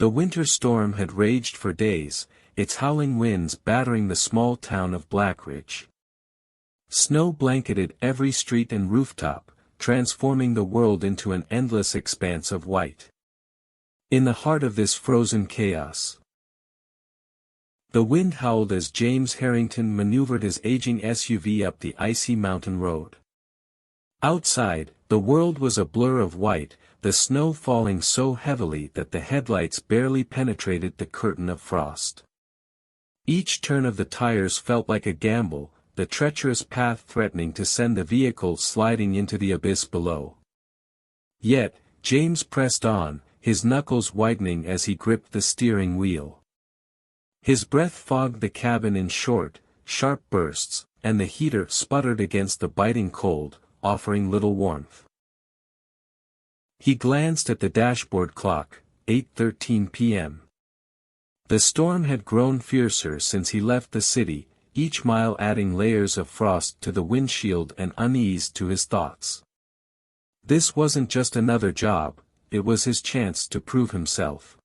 The winter storm had raged for days, its howling winds battering the small town of Blackridge. Snow blanketed every street and rooftop, transforming the world into an endless expanse of white. In the heart of this frozen chaos, the wind howled as James Harrington maneuvered his aging SUV up the icy mountain road. Outside, the world was a blur of white, the snow falling so heavily that the headlights barely penetrated the curtain of frost. Each turn of the tires felt like a gamble, the treacherous path threatening to send the vehicle sliding into the abyss below. Yet, James pressed on, his knuckles whitening as he gripped the steering wheel. His breath fogged the cabin in short, sharp bursts, and the heater sputtered against the biting cold, offering little warmth. He glanced at the dashboard clock, 8:13 p.m. The storm had grown fiercer since he left the city, each mile adding layers of frost to the windshield and unease to his thoughts. This wasn't just another job, it was his chance to prove himself.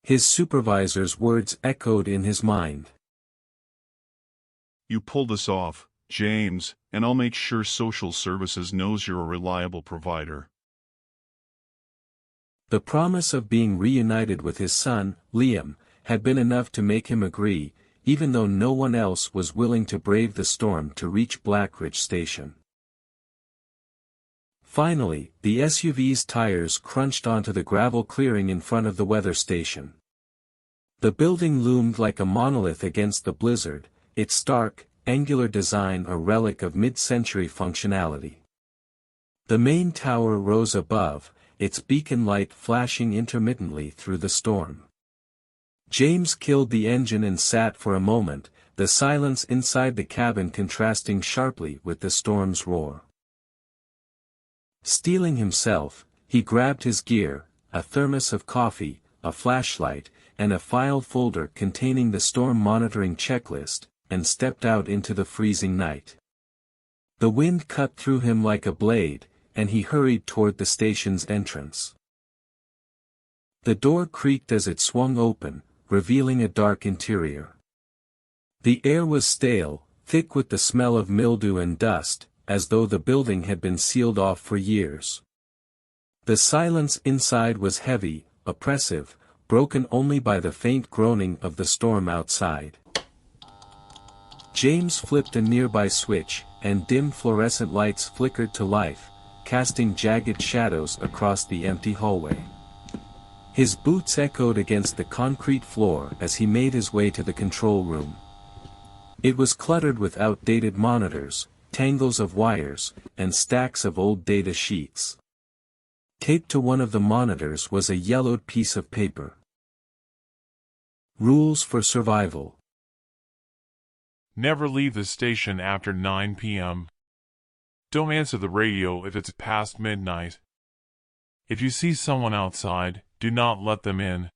His supervisor's words echoed in his mind. "You pull this off, James, and I'll make sure social services knows you're a reliable provider." The promise of being reunited with his son, Liam, had been enough to make him agree, even though no one else was willing to brave the storm to reach Blackridge Station. Finally, the SUV's tires crunched onto the gravel clearing in front of the weather station. The building loomed like a monolith against the blizzard, its stark, angular design a relic of mid-century functionality. The main tower rose above, its beacon light flashing intermittently through the storm. James killed the engine and sat for a moment, the silence inside the cabin contrasting sharply with the storm's roar. Steeling himself, he grabbed his gear, a thermos of coffee, a flashlight, and a file folder containing the storm monitoring checklist, and stepped out into the freezing night. The wind cut through him like a blade, and he hurried toward the station's entrance. The door creaked as it swung open, revealing a dark interior. The air was stale, thick with the smell of mildew and dust, as though the building had been sealed off for years. The silence inside was heavy, oppressive, broken only by the faint groaning of the storm outside. James flipped a nearby switch, and dim fluorescent lights flickered to life, casting jagged shadows across the empty hallway. His boots echoed against the concrete floor as he made his way to the control room. It was cluttered with outdated monitors, tangles of wires, and stacks of old data sheets. Taped to one of the monitors was a yellowed piece of paper. Rules for survival. Never leave the station after 9 p.m. Don't answer the radio if it's past midnight. If you see someone outside, do not let them in.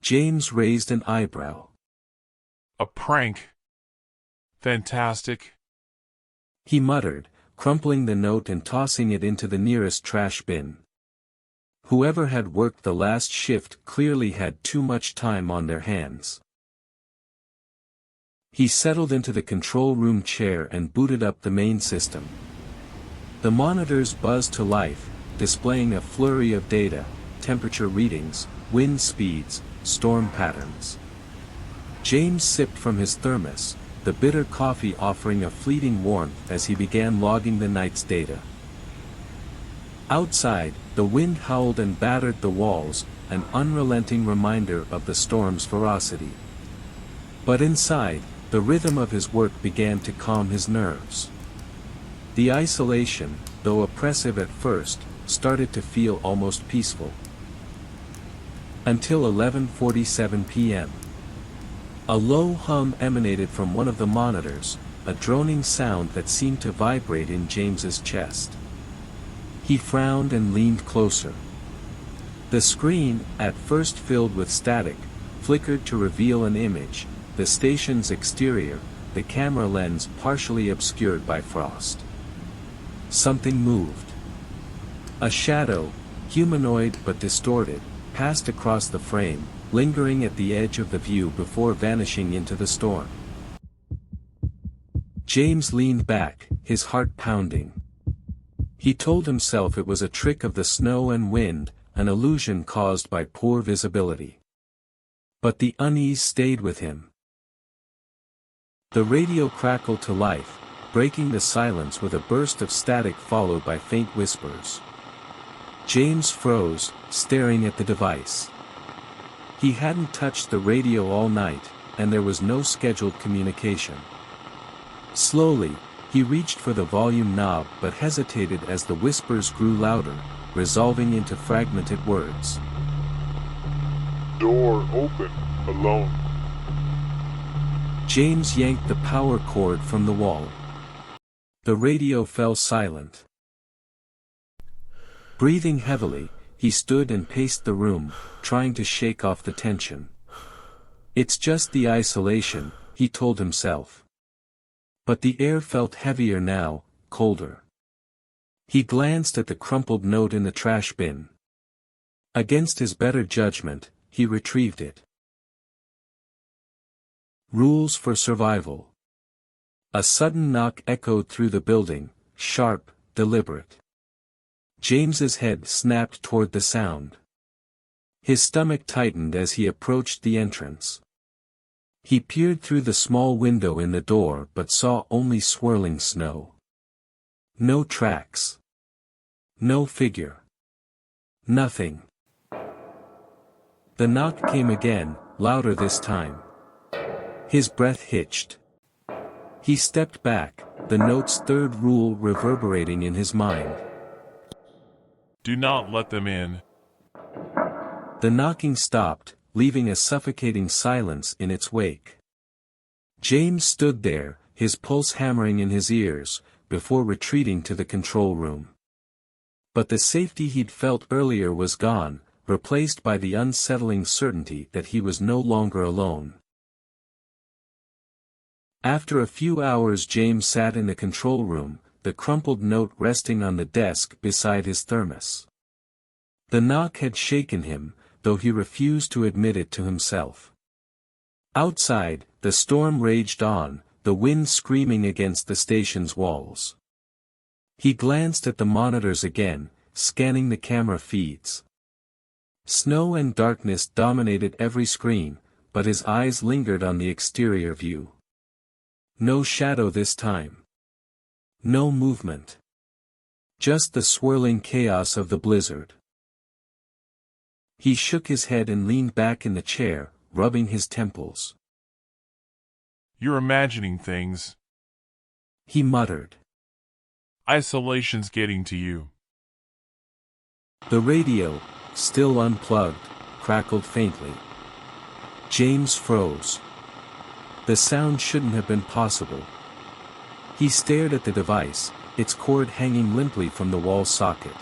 James raised an eyebrow. A prank. Fantastic. He muttered, crumpling the note and tossing it into the nearest trash bin. Whoever had worked the last shift clearly had too much time on their hands. He settled into the control room chair and booted up the main system. The monitors buzzed to life, displaying a flurry of data, temperature readings, wind speeds, storm patterns. James sipped from his thermos, the bitter coffee offering a fleeting warmth as he began logging the night's data. Outside, the wind howled and battered the walls, an unrelenting reminder of the storm's ferocity. But inside, the rhythm of his work began to calm his nerves. The isolation, though oppressive at first, started to feel almost peaceful. Until 11:47 p.m. A low hum emanated from one of the monitors, a droning sound that seemed to vibrate in James's chest. He frowned and leaned closer. The screen, at first filled with static, flickered to reveal an image, the station's exterior, the camera lens partially obscured by frost. Something moved. A shadow, humanoid but distorted, passed across the frame, lingering at the edge of the view before vanishing into the storm. James leaned back, his heart pounding. He told himself it was a trick of the snow and wind, an illusion caused by poor visibility. But the unease stayed with him. The radio crackled to life, breaking the silence with a burst of static followed by faint whispers. James froze, staring at the device. He hadn't touched the radio all night, and there was no scheduled communication. Slowly, he reached for the volume knob but hesitated as the whispers grew louder, resolving into fragmented words. Door open, alone. James yanked the power cord from the wall. The radio fell silent. Breathing heavily, he stood and paced the room, trying to shake off the tension. It's just the isolation, he told himself. But the air felt heavier now, colder. He glanced at the crumpled note in the trash bin. Against his better judgment, he retrieved it. Rules for survival. A sudden knock echoed through the building, sharp, deliberate. James's head snapped toward the sound. His stomach tightened as he approached the entrance. He peered through the small window in the door but saw only swirling snow. No tracks. No figure. Nothing. The knock came again, louder this time. His breath hitched. He stepped back, the note's third rule reverberating in his mind. Do not let them in. The knocking stopped, leaving a suffocating silence in its wake. James stood there, his pulse hammering in his ears, before retreating to the control room. But the safety he'd felt earlier was gone, replaced by the unsettling certainty that he was no longer alone. After a few hours James sat in the control room, the crumpled note resting on the desk beside his thermos. The knock had shaken him, though he refused to admit it to himself. Outside, the storm raged on, the wind screaming against the station's walls. He glanced at the monitors again, scanning the camera feeds. Snow and darkness dominated every screen, but his eyes lingered on the exterior view. No shadow this time. No movement. Just the swirling chaos of the blizzard. He shook his head and leaned back in the chair, rubbing his temples. You're imagining things. He muttered. Isolation's getting to you. The radio, still unplugged, crackled faintly. James froze. The sound shouldn't have been possible. He stared at the device, its cord hanging limply from the wall socket.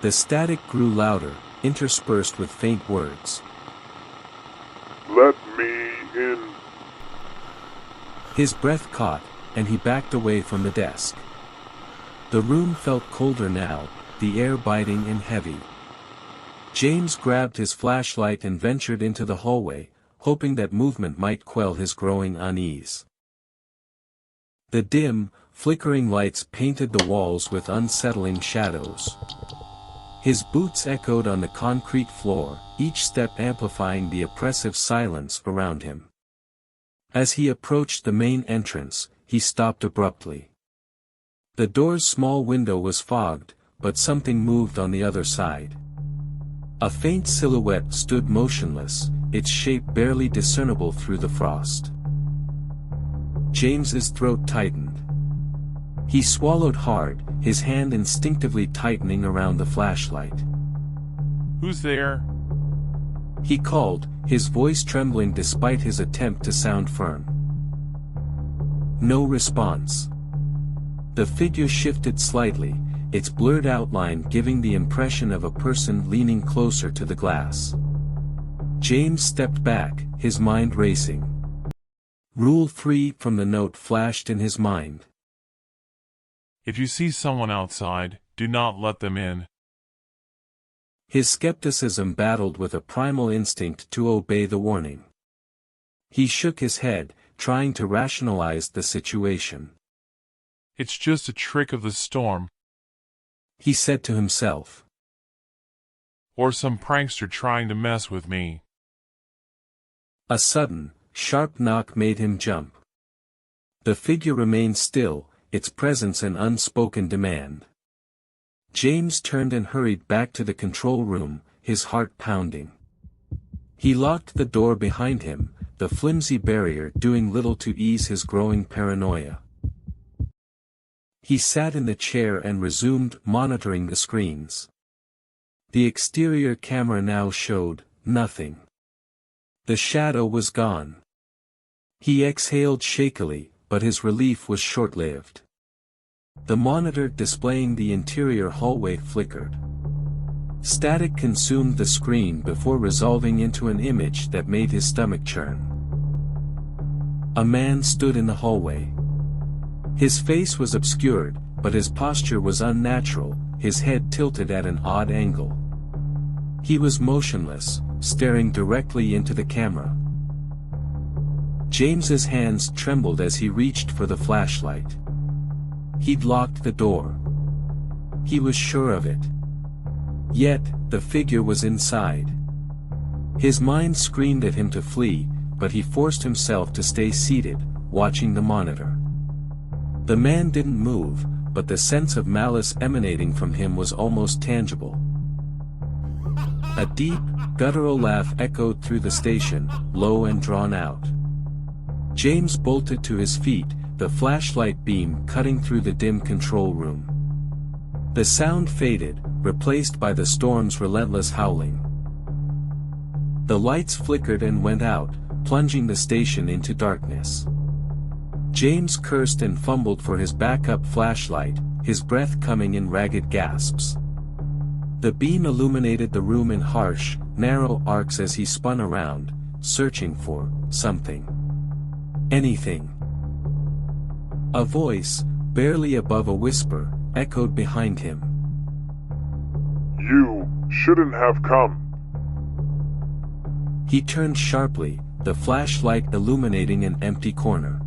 The static grew louder, interspersed with faint words. Let me in. His breath caught, and he backed away from the desk. The room felt colder now, the air biting and heavy. James grabbed his flashlight and ventured into the hallway, hoping that movement might quell his growing unease. The dim, flickering lights painted the walls with unsettling shadows. His boots echoed on the concrete floor, each step amplifying the oppressive silence around him. As he approached the main entrance, he stopped abruptly. The door's small window was fogged, but something moved on the other side. A faint silhouette stood motionless, its shape barely discernible through the frost. James's throat tightened. He swallowed hard, his hand instinctively tightening around the flashlight. Who's there? He called, his voice trembling despite his attempt to sound firm. No response. The figure shifted slightly, its blurred outline giving the impression of a person leaning closer to the glass. James stepped back, his mind racing. Rule 3 from the note flashed in his mind. If you see someone outside, do not let them in. His skepticism battled with a primal instinct to obey the warning. He shook his head, trying to rationalize the situation. It's just a trick of the storm. He said to himself. Or some prankster trying to mess with me. A sudden, sharp knock made him jump. The figure remained still, its presence an unspoken demand. James turned and hurried back to the control room, his heart pounding. He locked the door behind him, the flimsy barrier doing little to ease his growing paranoia. He sat in the chair and resumed monitoring the screens. The exterior camera now showed nothing. The shadow was gone. He exhaled shakily, but his relief was short-lived. The monitor displaying the interior hallway flickered. Static consumed the screen before resolving into an image that made his stomach churn. A man stood in the hallway. His face was obscured, but his posture was unnatural, his head tilted at an odd angle. He was motionless, staring directly into the camera. James's hands trembled as he reached for the flashlight. He'd locked the door. He was sure of it. Yet, the figure was inside. His mind screamed at him to flee, but he forced himself to stay seated, watching the monitor. The man didn't move, but the sense of malice emanating from him was almost tangible. A deep, guttural laugh echoed through the station, low and drawn out. James bolted to his feet, the flashlight beam cutting through the dim control room. The sound faded, replaced by the storm's relentless howling. The lights flickered and went out, plunging the station into darkness. James cursed and fumbled for his backup flashlight, his breath coming in ragged gasps. The beam illuminated the room in harsh, narrow arcs as he spun around, searching for something. Anything. A voice, barely above a whisper, echoed behind him. You shouldn't have come. He turned sharply, the flashlight illuminating an empty corner.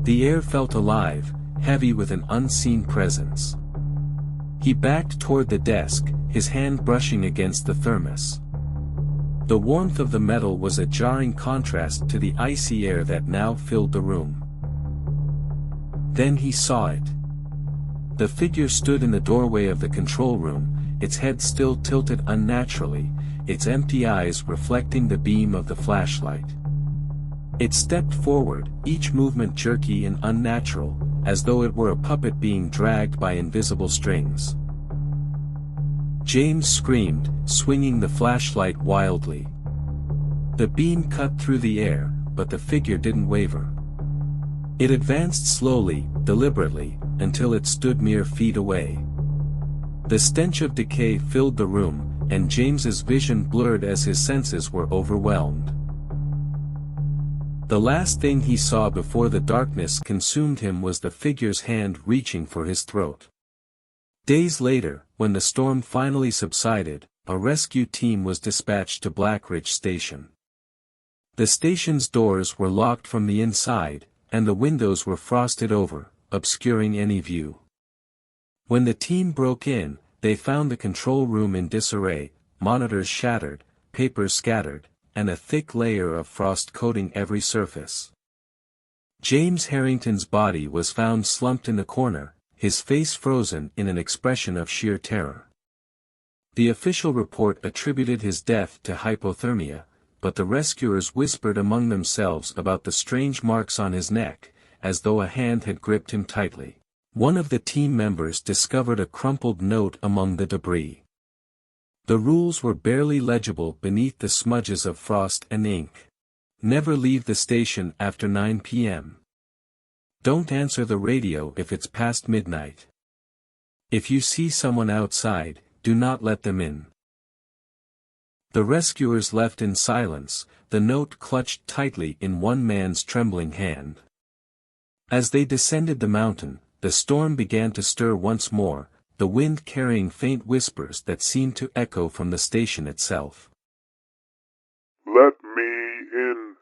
The air felt alive, heavy with an unseen presence. He backed toward the desk, his hand brushing against the thermos. The warmth of the metal was a jarring contrast to the icy air that now filled the room. Then he saw it. The figure stood in the doorway of the control room, its head still tilted unnaturally, its empty eyes reflecting the beam of the flashlight. It stepped forward, each movement jerky and unnatural, as though it were a puppet being dragged by invisible strings. James screamed, swinging the flashlight wildly. The beam cut through the air, but the figure didn't waver. It advanced slowly, deliberately, until it stood mere feet away. The stench of decay filled the room, and James's vision blurred as his senses were overwhelmed. The last thing he saw before the darkness consumed him was the figure's hand reaching for his throat. Days later, when the storm finally subsided, a rescue team was dispatched to Blackridge Station. The station's doors were locked from the inside, and the windows were frosted over, obscuring any view. When the team broke in, they found the control room in disarray, monitors shattered, papers scattered, and a thick layer of frost coating every surface. James Harrington's body was found slumped in the corner, his face frozen in an expression of sheer terror. The official report attributed his death to hypothermia, but the rescuers whispered among themselves about the strange marks on his neck, as though a hand had gripped him tightly. One of the team members discovered a crumpled note among the debris. The rules were barely legible beneath the smudges of frost and ink. Never leave the station after 9 p.m. Don't answer the radio if it's past midnight. If you see someone outside, do not let them in. The rescuers left in silence, the note clutched tightly in one man's trembling hand. As they descended the mountain, the storm began to stir once more, the wind carrying faint whispers that seemed to echo from the station itself. Let me in.